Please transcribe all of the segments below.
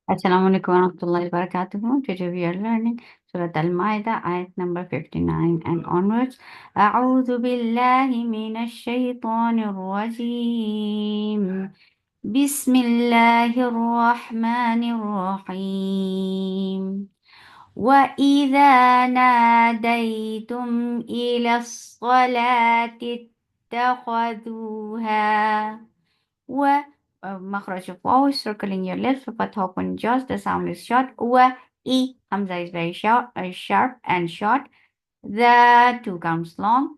Assalamu alaikum warahmatullahi wabarakatuh. Today we are learning Surah Al-Maida, ayat number 59 and onwards. أعوذ بالله من الشيطان الرجيم. بسم الله الرحمن الرحيم. وإذا ناديتم إلى الصلاة اتخذوها و مخرج of واو circling your lips but open jaws the sound is short e hamza is very sharp and short the two counts long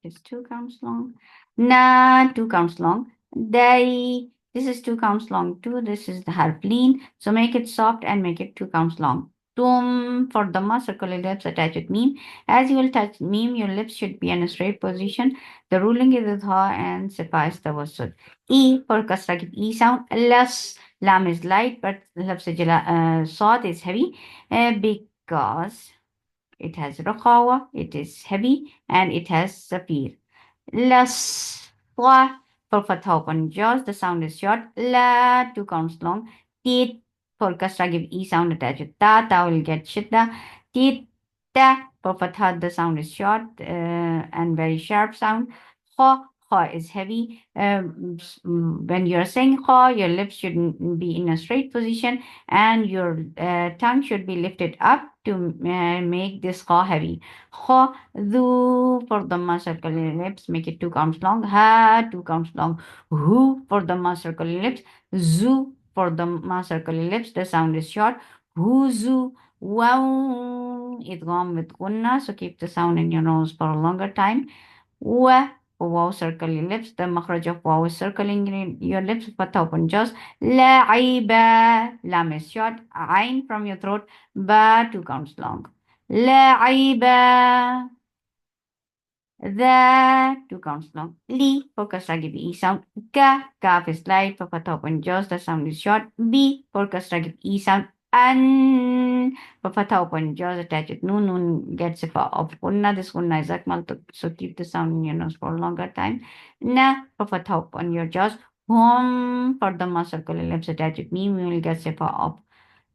is two counts long. Na, two counts long. They, this is two counts long too. This is the harf lean. So make it soft and make it two counts long. Tum, for Dhamma, circle your lips, attach with meme. As you will touch meme, your lips should be in a straight position. The ruling is with ha and sipa is tawassut. E, for kasra, give E sound. Las, lam is light, but lafz sawt is heavy because it has raqawa, it is heavy, and it has safir. Las, wa, for fatha open jaws, the sound is short. La, two counts long. Tit, for kasra give e sound attached with ta, ta will get shidda. Tit, ta, for fatha the sound is short and very sharp sound. Kha, kha is heavy. When you're saying kha, your lips should be in a straight position and your tongue should be lifted up to make this kha heavy. Kha, Dhu for the circle lips, make it two counts long. Ha, two counts long. Hu for the circle lips. Zu for the circle lips. The sound is short. Huzu. Wow. Idgham with gunna. So keep the sound in your nose for a longer time. Wa. Wow, circle your lips. The makhraj of wow is circling your lips. Fatha open jaws. La'iba. Lam is short. Ain from your throat. Ba, two counts long. لعيبة the two counts long. Li for kasra give e sound. Ka kaf is light for fatha open jaws. The sound is short. B for kasra give e sound. An for fatha open jaws attach it. Noon gets it of gunna. This gunna is akmal. So keep the sound in your nose for a longer time. Na for fatha open your jaws. Hum for the circle lips attach it. Me will get sifa of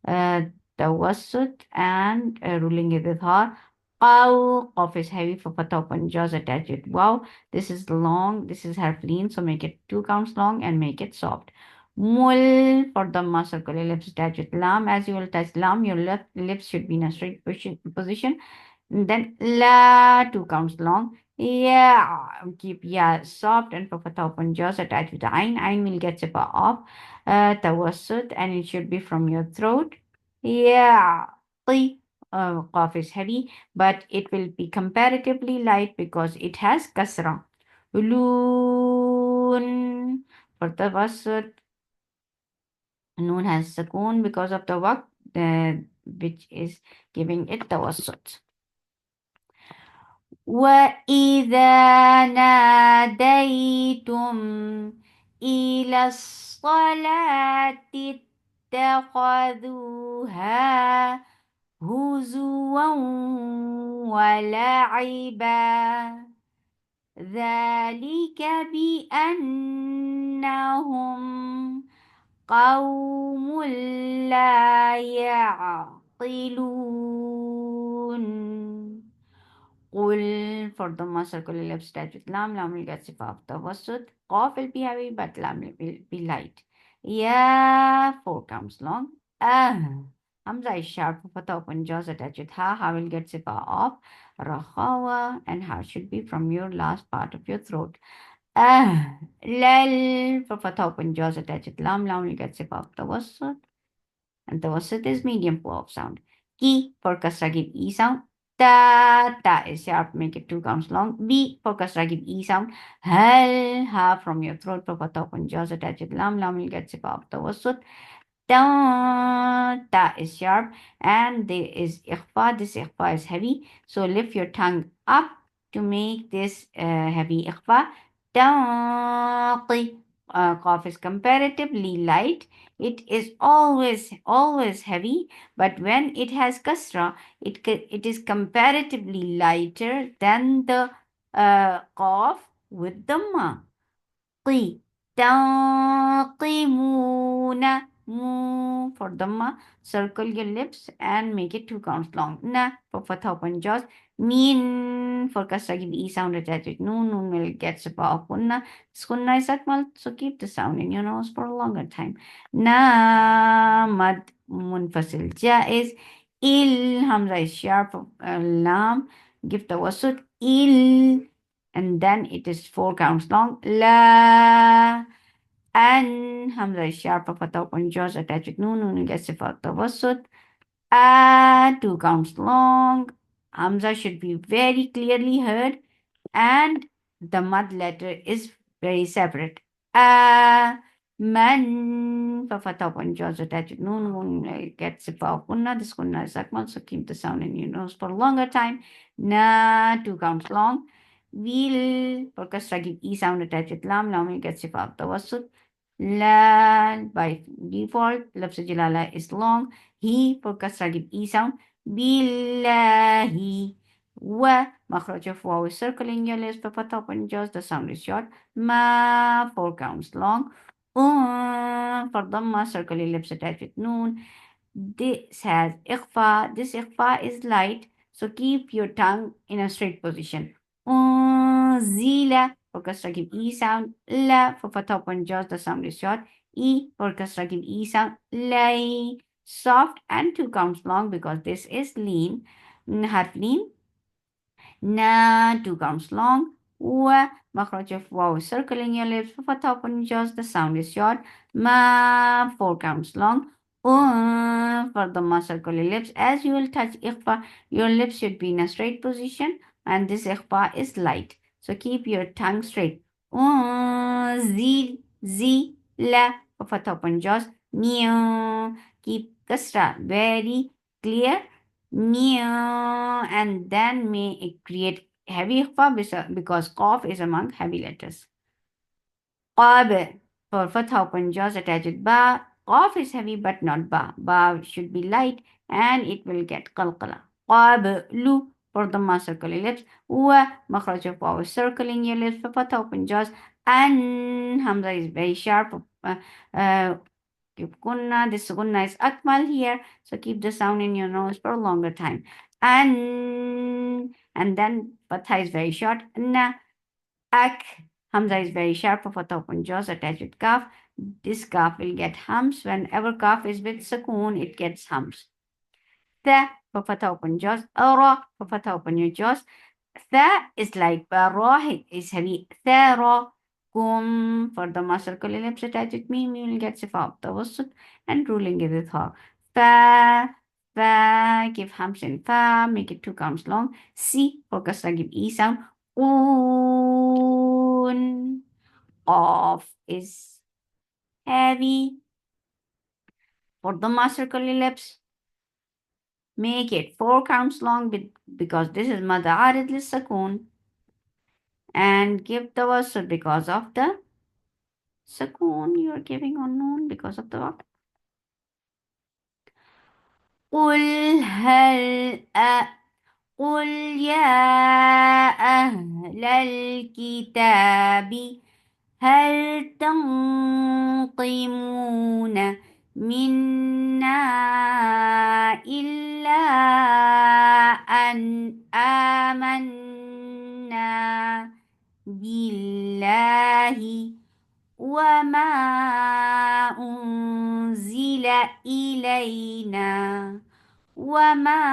uh, tawassut and ruling it with ha. Qaw, qaf is heavy for fatha open jaws attach it. Wow, this is long, this is half lean, so make it two counts long and make it soft. Mul for the circle lips attach with lam. As you will touch lam, your left lips should be in a straight position. And then la, two counts long. Yeah, keep yeah soft and for fatha open jaws attached with the ain. Ain will get sipa off. Tawassut and it should be from your throat. Yeah, qaf is heavy, but it will be comparatively light because it has kasra. Loon for tawassut. Noon has sukoon because of the waqt, which is giving it tawassut. وإذا ناديتم إلى الصلاة اتخذوها هزوا ولعبا ذلك بأنهم قوم لا يعقلون. قل for the circle ellipse touch with lam will get sifa of tawassut. Qaf will be heavy, but lam will be light. Yeah, four counts long. Hamza is sharp, fatha open jaws attached with ha will get sifa of Rakhawa, and ha should be from your last part of your throat. Lal for fatha open jaws attached with lam will get sifa of tawassut. And tawassit is medium pull-off sound. Ki for kasra give e sound. Ta is sharp, make it two counts long. B for kasra give e sound. Hal ha from your throat for fatha open jaws attached with lam will get sifa of tawassut. Ta is sharp and there is ikhfa. This ikhfa is heavy. So lift your tongue up to make this heavy ikhfa. Taqi. Qaf is comparatively light. It is always heavy, but when it has kasra, it is comparatively lighter than the qaf with dhamma. قي تنقمون mu for Dhamma, circle your lips and make it 2 counts long. Na for Fatha open jaws. Mean for Kasra give E sound attached with noon will get Sipa of Punna. Skunna is Akmal, so keep the sound in your nose for a longer time. Na mad munfasil jaiz. Il Hamza is sharp lam. Give the wasut il and then it is 4 counts long. La and Hamza is sharp of Fatha open jaws attached with noon gets Sifa tawassut. 2 counts long. Hamza should be very clearly heard and the mud letter is very separate. Man for Fatha open jaws attached with noon gets Sifa of Punna. This Kunna is Akmal, so keep the sound in your nose for a longer time. Na 2 counts long. Will for Kasra give E sound attached with lam. Lam will get Sifa of tawassut. La by default, lafz jalala is long. He for kasra give E sound. Billahi. Wa makhraj of waw is circling your lips. For fatha open jaws, the sound is short. Ma 4 counts long. For dhamma, circle your lips attached with noon. This has ikhfa. This ikhfa is light, so keep your tongue in a straight position. Zila for kasra give E sound. La for fatha open jaws, the sound is short. E for kasra give E sound. Lay. Soft and 2 counts long because this is lean. Harf lean. Na 2 counts long. Wa makhraj of waw circling your lips. For fatha open jaws, the sound is short. Ma 4 counts long. For the circle your lips. As you will touch ikhfa, your lips should be in a straight position and this ikhfa is light. So keep your tongue straight. Zi, la, for fatha open jaws. Meow. Keep kasra very clear. Meow. And then may it create heavy ikhfa because qaf is among heavy letters. Qab for fatha open jaws attached ba. Qaf is heavy but not ba. Ba should be light and it will get qalqala. Qablu for the circle lips. Wa makhraj of waw circling your lips. For fatha open jaws. An hamza is very sharp. Gunna, this gunna is akmal here, so keep the sound in your nose for a longer time. And then fatha is very short. Na, ak. Hamza is very sharp for fatha open jaws attached with kaf. This kaf will get hums. Whenever kaf is with sukoon, it gets hums. The for fatha open jaws. Ra for fatha open your jaws. The is like ra is heavy. The kum for the circle ellipse attached with me will get sifa of tawassut and ruling is with her. Fa give hams in fa, make it 2 counts long. Si for kasra give e sound. Un off is heavy for the circle ellipse. Make it 4 counts long because this is mad arid lis sakun. And give the wasl because of the sukoon you are giving on noon because of the what? قل هل قل يا أهل الكتاب هل تنقمون منا إلا أن آمنا بالله وما أنزل إلينا وما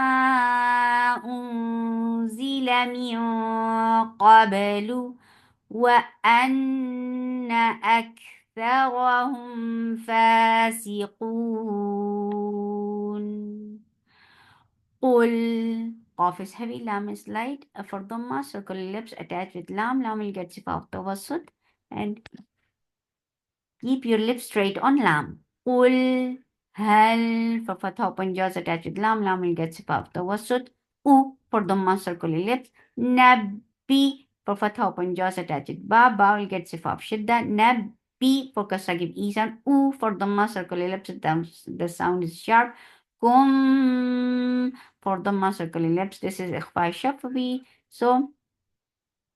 أنزل من قبل وأن أكثرهم فاسقون قل قاف is heavy, lam is light. For Dhamma, circle lips attached with lam. Lam will get sifa of tawassut and keep your lips straight on lam. Ul hal for fatha open jaws attached with lam. Lam will get sifa of tawassut. U for Dhamma, circle lips. Nabbi for fatha open jaws attached with ba. Ba will get sifa of shidda. Nabbi for kasra give e sound. U for Dhamma, circle lips. The sound is sharp. Kum for the circle lips. This is ikhfa shafawi. So,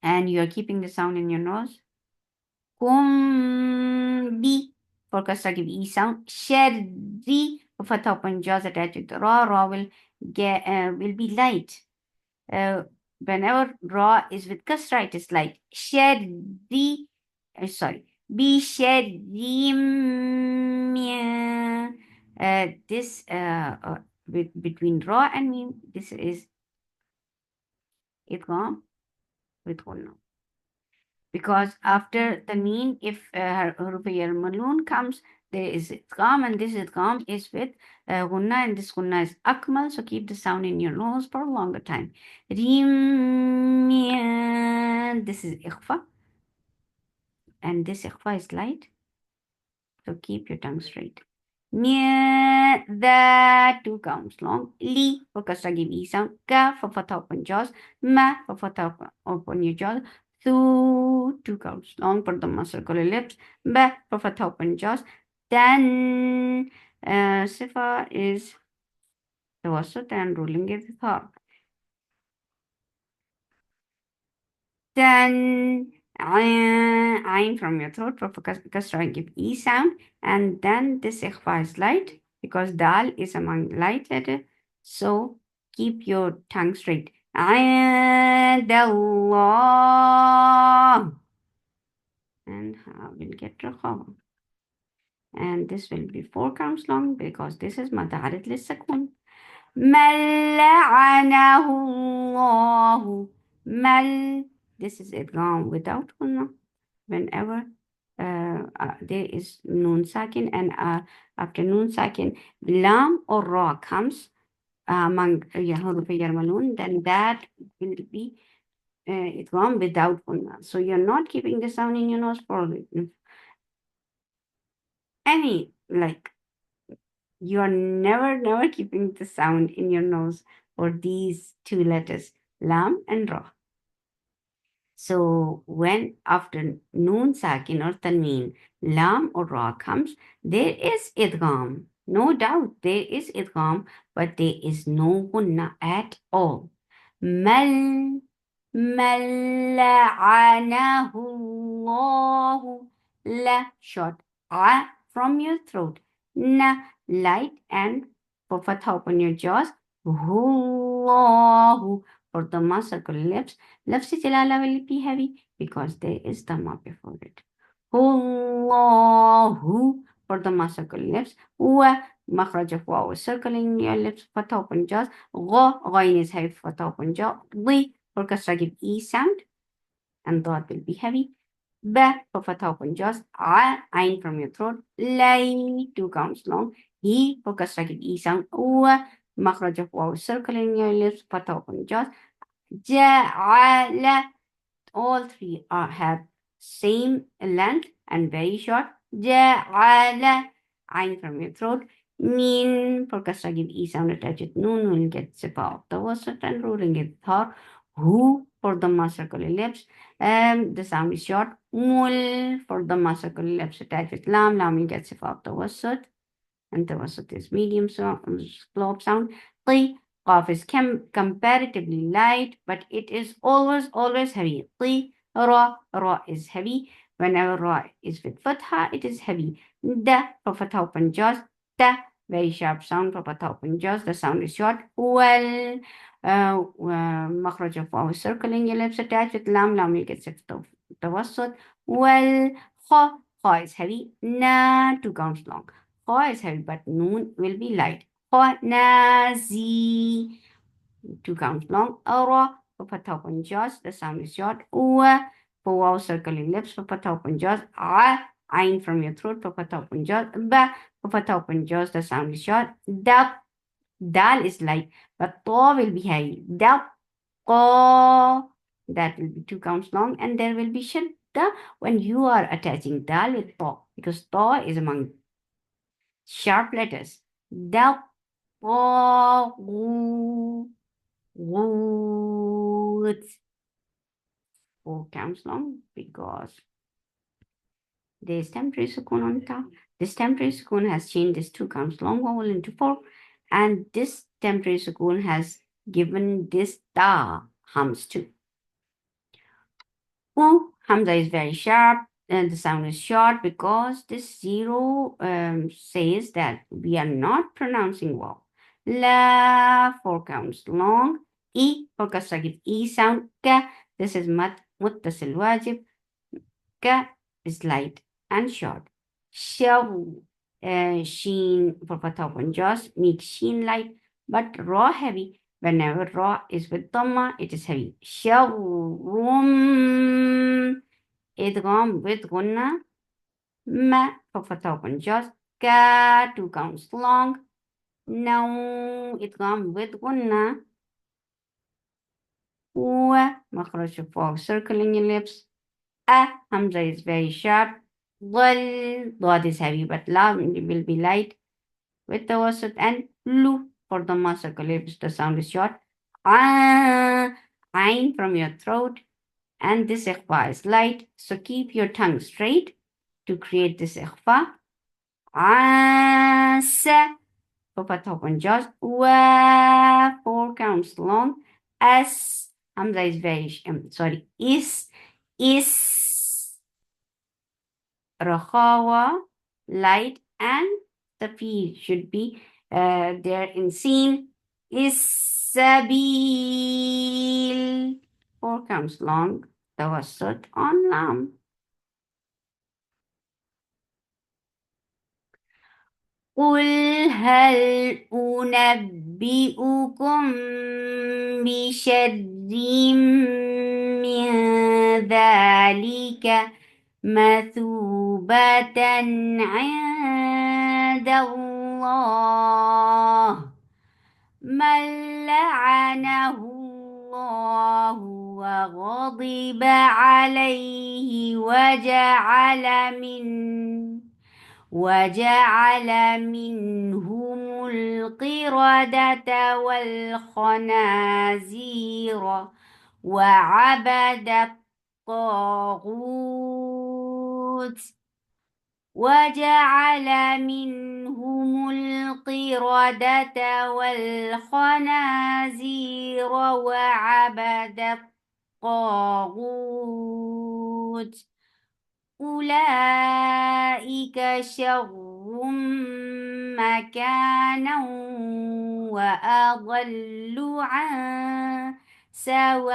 and you are keeping the sound in your nose. B for kasra give E sound. Sherry for fatha open jaws attached with ra. Ra will be light. Whenever ra is with kasra, it is light. Sherry, sorry. Be sherry. This between ra and mim, this is idgham with ghunna. Because after the mean, if huruf malun comes, there is idgham, and this idgham is with gunna, and this gunna is akmal, so keep the sound in your nose for a longer time. Rim, this is ikhfa, and this ikhfa is light, so keep your tongue straight. Near the 2 counts long. Li for kasra give E sound. Ka for fatha open jaws. Ma for fatha open your jaws. Thu 2 counts long for the circular lips. Ba for fatha open jaws. Then sifa is tawassut and ruling is tha. Then ayn from your throat for kasra give E sound, and then this ikhfa is light because dal is among light letter, so keep your tongue straight. Allah, and we'll get rakhava. And this will be 4 counts long because this is madarit lissakun. Mal'anahu, mal. This is idgham without gunna. Whenever there is noon sakin, and after noon sakin, lam or ra comes among huruf yarmalun, then that will be idgham without gunna. So you're not keeping the sound in your nose for any, like, you are never keeping the sound in your nose for these 2 letters, lam and ra. So when after noon sakin or tanween, lam or ra comes, there is idgham. No doubt there is idgham, but there is no gunna at all. Mal, la'anahu Allahu, la short, a from your throat, na light, and for fatha open your jaws, Allahu for the circle lips. Lafz jalala will be heavy because there is dhamma before it. Allahu for the circle lips. Wa makhraj of waw is circling your lips. Fatha open jaws. Gha, ghain is heavy. Fatha open jaw. Di for kasra give E sound, and dot will be heavy. Ba for fatha open jaws. A, ain from your throat. Lay 2 counts long. He for kasra give E sound. Wa makhraj of waw is circling your lips. Fatha open jaws. Ja'ala, all 3 have same length and very short. Ja'ala, ayn from your throat. Min for kasra give E sound attached with noon will get sipa of the wasat and ruling it thar. Who for the circular lips. The sound is short. Mul for the circular lips attached with lam. Lam will get sipa of the wasat, and the wasat is medium slope sound. Qi, qaf is comparatively light, but it is always heavy. Qi, ra is heavy. Whenever ra is with fatha, it is heavy. Da for fatha open jaws. Ta, very sharp sound for fatha open jaws. The sound is short. Well, makhraj of waw is circling your lips attached with lam. Lam you get tawassut. Well, kha is heavy. Na, 2 counts long. Kha is heavy, but noon will be light. Kha, nazi, 2 counts long. Ra for fatha open jaws, the sound is short. Wa for waw circling lips for fatha open jaws. A, ain from your throat for fatha open jaws. Ba for fatha open jaws, the sound is short. Da, dal is light, but ta will be heavy. Da, qa, that will be 2 counts long, and there will be shadda when you are attaching dal with ta, because ta is among sharp letters. Da, pa, gu, wood. 4 counts long because there's temporary sukun on top. This temporary sukun has changed this 2 counts long vowel into 4, and this temporary sukun has given this ta hums too. U, hamza is very sharp. And the sound is short because this zero says that we are not pronouncing wow. La, 4 counts long. E for kasra, give E sound. Ka, this is muttasil wajib. Ka is light and short. Shaw, sheen for fatha open jaws makes sheen light, but raw heavy. Whenever raw is with dhamma, it is heavy. Shawrum, idgham with gunna. Ma for fatha open jaws. Ka, 2 counts long. Now idgham with gunna. Wa, makhraj of circling your lips. Hamza is very sharp. Dad is heavy, but La will be light with the wasat. And Lu for the circle lips, the sound is short. Ain from your throat. And this ikhfa is light, so keep your tongue straight to create this ikhfa. Sa for fatha open jaws. Wa, 4 counts long. As Hamza is very is Rahawa, light, and Safir should be there in scene. Is Sabil. 4 counts long. Tawassut on Lam. قل هل أنبئكم بشر من ذلك مثوبة عند الله من لعنه الله وغضب عليه وجعل منهم القردة والخنازير وعبد الطاغوت وجعل منهم القردة والخنازير وعبد الطاغوت أولئك شر مكانا وأضل عن سواء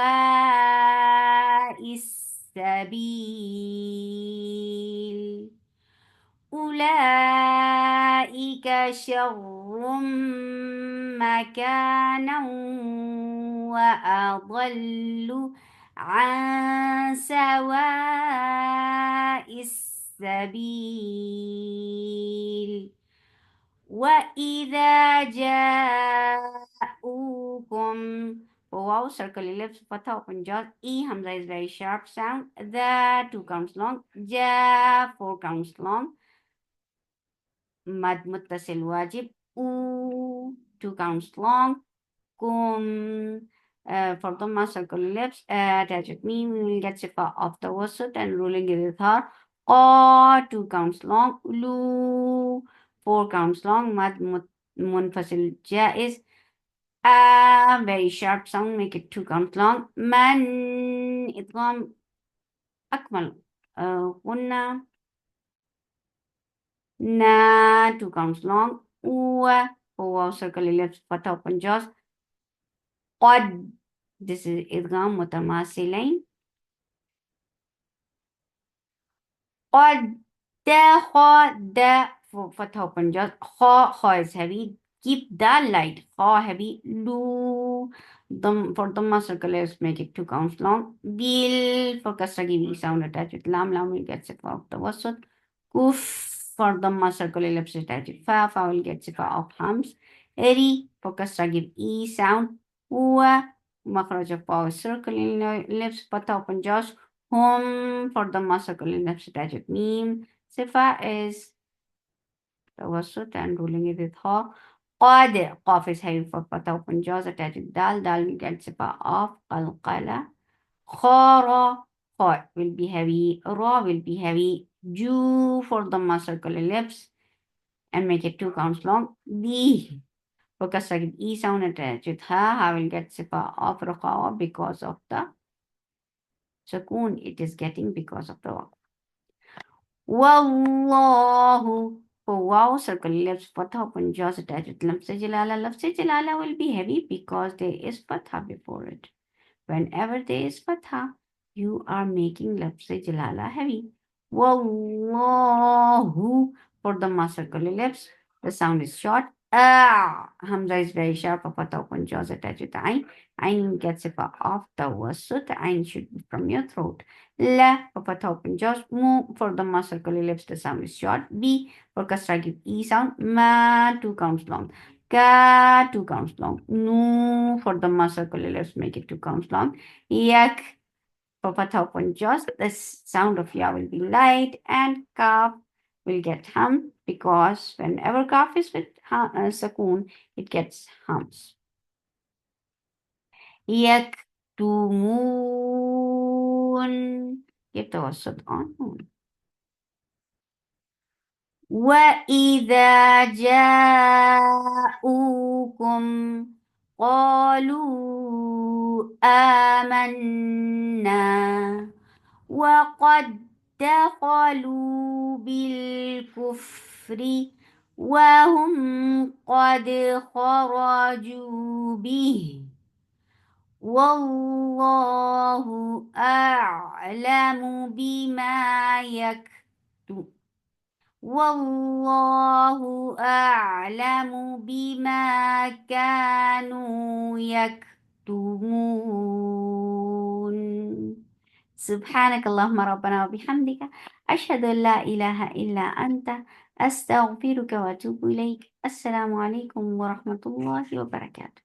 السبيل أولئك شر مكانا وأضل عن سواء السبيل وإذا جاءوكم wow, circle ellipse, fatha open jaws. E hamza is very sharp sound. The 2 counts long. Ja 4 counts long. Mad muttasil wajib. 2 counts long. Kum for the circle ellipse. Attach with me. We will get sifa of the wasut and ruling it with her. 2 counts long. Lu 4 counts long. Mad munfasil jaiz. Very sharp sound. Make it 2 counts long. Man idgham akmal. Gunna. Na 2 counts long. Wow, circle ellipse, fatha open jaws. Qad. This is idgham mutamasilain. Qad. Da for fatha open jaws. Kha is heavy. Keep the light. Kha heavy. Lu. For the circle ellipse, make it 2 counts long. Bil for kasra, give E sound attached with lam. Lam will get sifa of the wasut. Kuf for the circle ellipse attached with fa. Fa will get sifa of hams. Eri for kasra, give E sound. Wa makhraj of power circle ellipse, fatha open jaws. Hum for the circle ellipse attached with meme. Sifa is tawassut and ruling it with ha. Qad. Qaf is heavy for fatha open jaws attached with dal. Dal will get sifa of qalqala. Khara. Kha will be heavy. Ra will be heavy. Ju for the circle ellipse and make it 2 counts long. Di for kasra, give E sound attached with ha. Ha will get sifa of raqawa because of the sukoon it is getting because of the waqf. Wallahu. For wow, circle lips, fatha upon jaws attached with lafz jalala. Lafz jalala will be heavy because there is fatha before it. Whenever there is fatha, you are making lafz jalala heavy. Wallahu. For the ma circle lips, the sound is short. Ah. Hamza is very sharp. A fatha upon jaws attached with the ain. Ain gets it off the wasut. The ain should be from your throat. La for fatha open jaws. Mu for the ma circle lips, the sound is short. B for kasra give e sound. Ma 2 counts long. Ka 2 counts long. Nu for the ma circle lips, make it 2 counts long. Yak for fatha open jaws, the sound of ya will be light, and kaf will get hum because whenever kaf is with sakoon, it gets hums. يكتمون يتوسط on. وإذا جاءوكم قالوا آمنا وقد دخلوا بالكفر وهم قد خرجوا به والله أعلم بما يكتب والله أعلم بما كانوا يكتمون سبحانك اللهم ربنا وبحمدك أشهد أن لا إله إلا أنت أستغفرك وأتوب إليك السلام عليكم ورحمة الله وبركاته